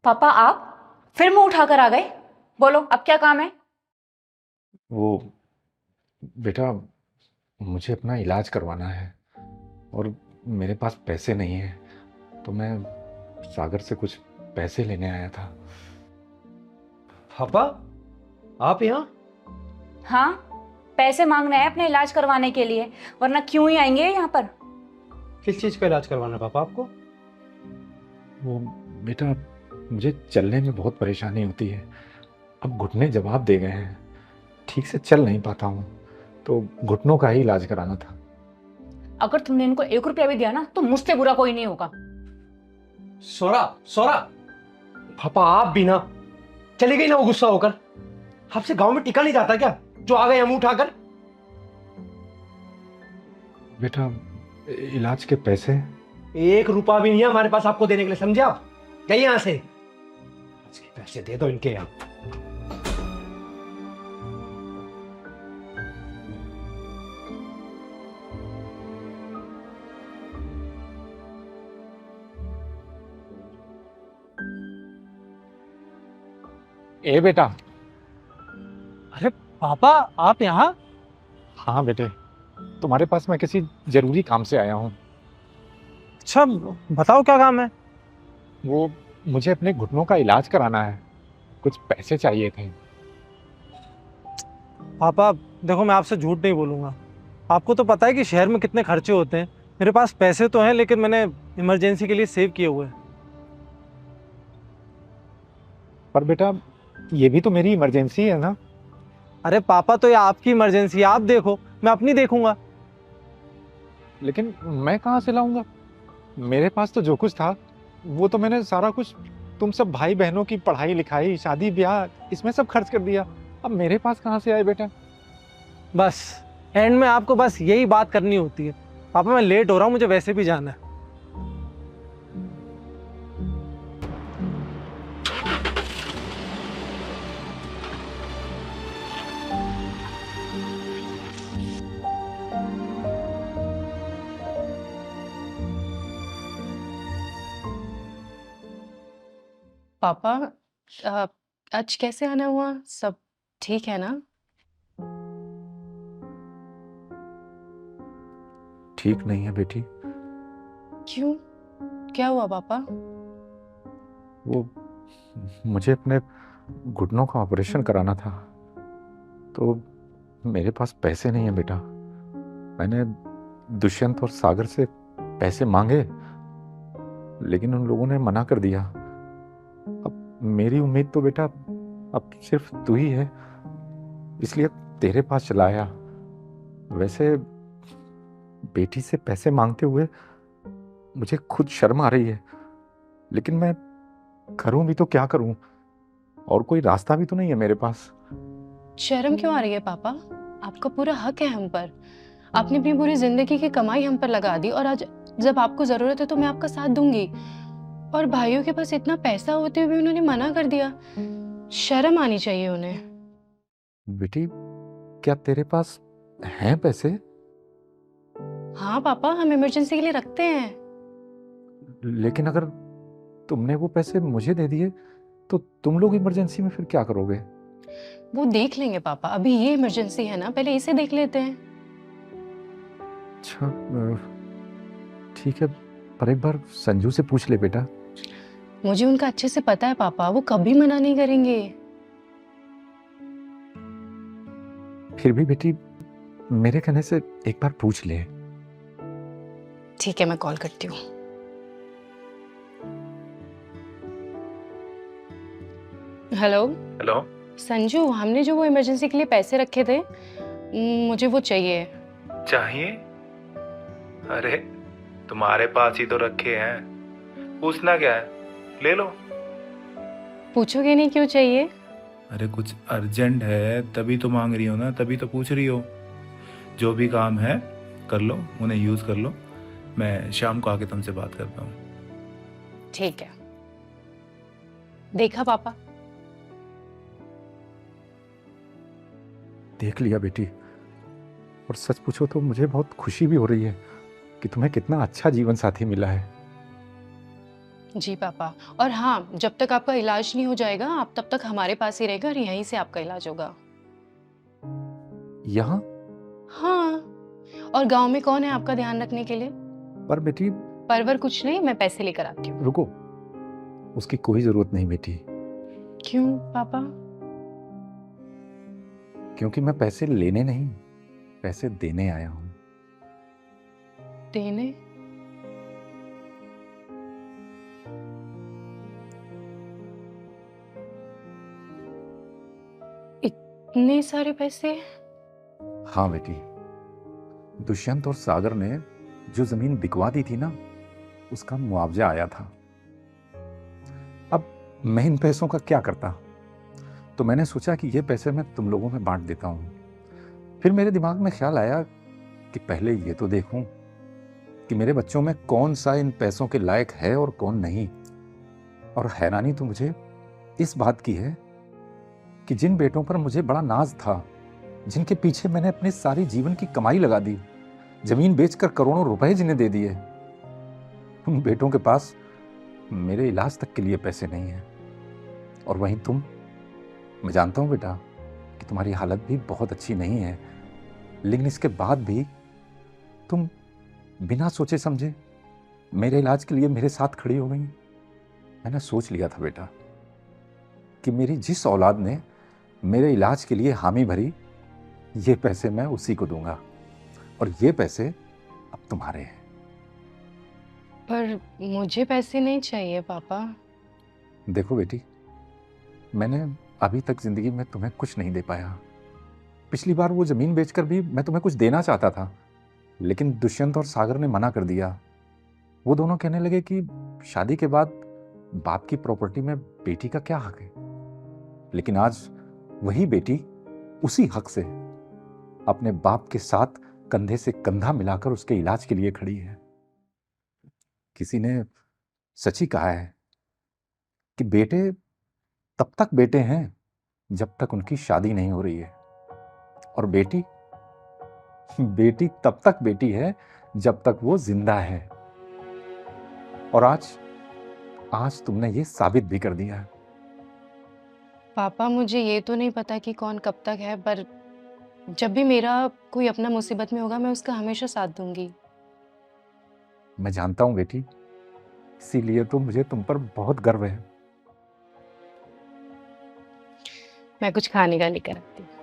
पापा आप फिर मुंह उठाकर आ गए। बोलो अब क्या काम है। वो बेटा, मुझे अपना इलाज करवाना है और मेरे पास पैसे नहीं है, तो मैं सागर से कुछ पैसे लेने आया था। पापा, आप यहाँ? हाँ, पैसे मांगना है अपने इलाज करवाने के लिए, वरना क्यों ही आएंगे यहाँ पर। किस चीज का इलाज करवाना है पापा आपको? वो बेटा, मुझे चलने में बहुत परेशानी होती है। अब घुटने जवाब दे गए हैं, ठीक से चल नहीं पाता हूँ, तो घुटनों का ही इलाज कराना था। अगर तुमने इनको 1 रुपया भी दिया ना तो मुझसे बुरा कोई नहीं होगा। सोरा, सोरा, पापा आप भी ना चली गई ना वो गुस्सा होकर। आपसे गांव में टिका नहीं जाता क्या, जो आ गए हम उठाकर? बेटा, इलाज के पैसे? 1 रुपया भी नहीं है हमारे पास आपको देने के लिए, समझे आप? गई यहां से। इलाज के पैसे दे दो इनके यहाँ। ए बेटा। अरे पापा, आप यहाँ? हाँ बेटे, तुम्हारे पास मैं किसी जरूरी काम से आया हूँ। अच्छा, बताओ क्या काम है। वो मुझे अपने घुटनों का इलाज कराना है, कुछ पैसे चाहिए थे। पापा देखो, मैं आपसे झूठ नहीं बोलूँगा। आपको तो पता है कि शहर में कितने खर्चे होते हैं। मेरे पास पैसे तो हैं, लेकिन मैंने इमरजेंसी के लिए सेव किए हुए हैं। पर बेटा, ये भी तो मेरी इमरजेंसी है ना। अरे पापा, तो ये आपकी इमरजेंसी है, आप देखो, मैं अपनी देखूंगा। लेकिन मैं कहाँ से लाऊंगा? मेरे पास तो जो कुछ था वो तो मैंने सारा कुछ तुम सब भाई बहनों की पढ़ाई लिखाई शादी ब्याह इसमें सब खर्च कर दिया। अब मेरे पास कहाँ से आए बेटा? बस एंड में आपको बस यही बात करनी होती है। पापा मैं लेट हो रहा हूँ, मुझे वैसे भी जाना है। पापा, अ, आज कैसे आना हुआ? सब ठीक है ना? ठीक नहीं है बेटी। क्यों? क्या हुआ पापा? वो मुझे अपने घुटनों का ऑपरेशन कराना था, तो मेरे पास पैसे नहीं है बेटा। मैंने दुष्यंत और सागर से पैसे मांगे, लेकिन उन लोगों ने मना कर दिया। अब मेरी उम्मीद तो बेटा अब सिर्फ तू ही है, इसलिए तेरे पास चला आया। वैसे बेटी से पैसे मांगते हुए मुझे खुद शर्म आ रही है, लेकिन मैं करूं भी तो क्या करूं? और कोई रास्ता भी तो नहीं है मेरे पास। शर्म क्यों आ रही है पापा? आपका पूरा हक है हम पर। आपने अपनी पूरी जिंदगी की कमाई हम पर लगा दी, और आज जब आपको जरूरत है तो मैं आपका साथ दूंगी। और भाइयों के पास इतना पैसा होते हुए भी उन्होंने मना कर दिया। शर्म आनी चाहिए उन्हें। बेटी, क्या तेरे पास हैं पैसे? हाँ पापा, हम इमरजेंसी के लिए रखते हैं। लेकिन अगर तुमने वो पैसे मुझे दे दिए तो तुम लोग इमरजेंसी में फिर क्या करोगे? वो देख लेंगे पापा, अभी ये इमरजेंसी है ना, पहले इसे देख लेते हैं। अच्छा, ठीक है, पर एक बार संजू से पूछ ले बेटा। मुझे उनका अच्छे से पता है पापा, वो कभी मना नहीं करेंगे। फिर भी बेटी, मेरे कहने से एक बार पूछ ले। ठीक है, मैं कॉल करती हूँ। हेलो। हेलो। संजू, हमने जो वो इमरजेंसी के लिए पैसे रखे थे, मुझे वो चाहिए। चाहिए? अरे तुम्हारे पास ही तो रखे हैं, पूछना क्या है, ले लो। पूछोगे नहीं क्यों चाहिए? अरे कुछ अर्जेंट है तभी तो मांग रही हो ना, तभी तो पूछ रही हो। जो भी काम है कर लो, उन्हें यूज कर लो। मैं शाम को आके तुमसे बात करता हूँ। ठीक है। देखा पापा? देख लिया बेटी, और सच पूछो तो मुझे बहुत खुशी भी हो रही है कि तुम्हें कितना अच्छा जीवन साथी मिला है। जी पापा। और हाँ, जब तक आपका इलाज नहीं हो जाएगा आप तब तक हमारे पास ही रहेगा और यहीं से आपका इलाज होगा। यहाँ? हाँ, और गांव में कौन है आपका ध्यान रखने के लिए? पर बेटी, परवर कुछ नहीं, मैं पैसे लेकर आती हूँ। रुको, उसकी कोई जरूरत नहीं बेटी, क्यों पापा? क्योंकि मैं पैसे लेने नहीं, पैसे देने आया हूँ। देने? इतने सारे पैसे? हाँ बेटी, दुष्यंत और सागर ने जो जमीन बिकवा दी थी ना, उसका मुआवजा आया था। अब मैं इन पैसों का क्या करता, तो मैंने सोचा कि ये पैसे मैं तुम लोगों में बांट देता हूँ। फिर मेरे दिमाग में ख्याल आया कि पहले ये तो देखूं कि मेरे बच्चों में कौन सा इन पैसों के लायक है और कौन नहीं। और हैरानी तो मुझे इस बात की है कि जिन बेटों पर मुझे बड़ा नाज था, जिनके पीछे मैंने अपने सारी जीवन की कमाई लगा दी, जमीन बेचकर करोड़ों रुपए जिन्हें दे दिए, उन बेटों के पास मेरे इलाज तक के लिए पैसे नहीं हैं। और वहीं तुम, मैं जानता हूं बेटा कि तुम्हारी हालत भी बहुत अच्छी नहीं है, लेकिन इसके बाद भी तुम बिना सोचे समझे मेरे इलाज के लिए मेरे साथ खड़ी हो गई। मैंने सोच लिया था बेटा कि मेरी जिस औलाद ने मेरे इलाज के लिए हामी भरी, ये पैसे मैं उसी को दूंगा, और ये पैसे अब तुम्हारे हैं। पर मुझे पैसे नहीं चाहिए पापा। देखो बेटी, मैंने अभी तक जिंदगी में तुम्हें कुछ नहीं दे पाया। पिछली बार वो जमीन बेचकर भी मैं तुम्हें कुछ देना चाहता था, लेकिन दुष्यंत और सागर ने मना कर दिया। वो दोनों कहने लगे कि शादी के बाद बाप की प्रॉपर्टी में बेटी का क्या हक है। लेकिन आज वही बेटी उसी हक से अपने बाप के साथ कंधे से कंधा मिलाकर उसके इलाज के लिए खड़ी है। किसी ने सच ही कहा है कि बेटे तब तक बेटे हैं जब तक उनकी शादी नहीं हो रही है, और बेटी बेटी तब तक बेटी है जब तक वो जिंदा है। और आज तुमने ये साबित भी कर दिया है। पापा मुझे ये तो नहीं पता कि कौन कब तक है, पर जब भी मेरा कोई अपना मुसीबत में होगा मैं उसका हमेशा साथ दूंगी। मैं जानता हूं बेटी, इसीलिए तो मुझे तुम पर बहुत गर्व है। मैं कुछ खाने का लेकर आती हूँ।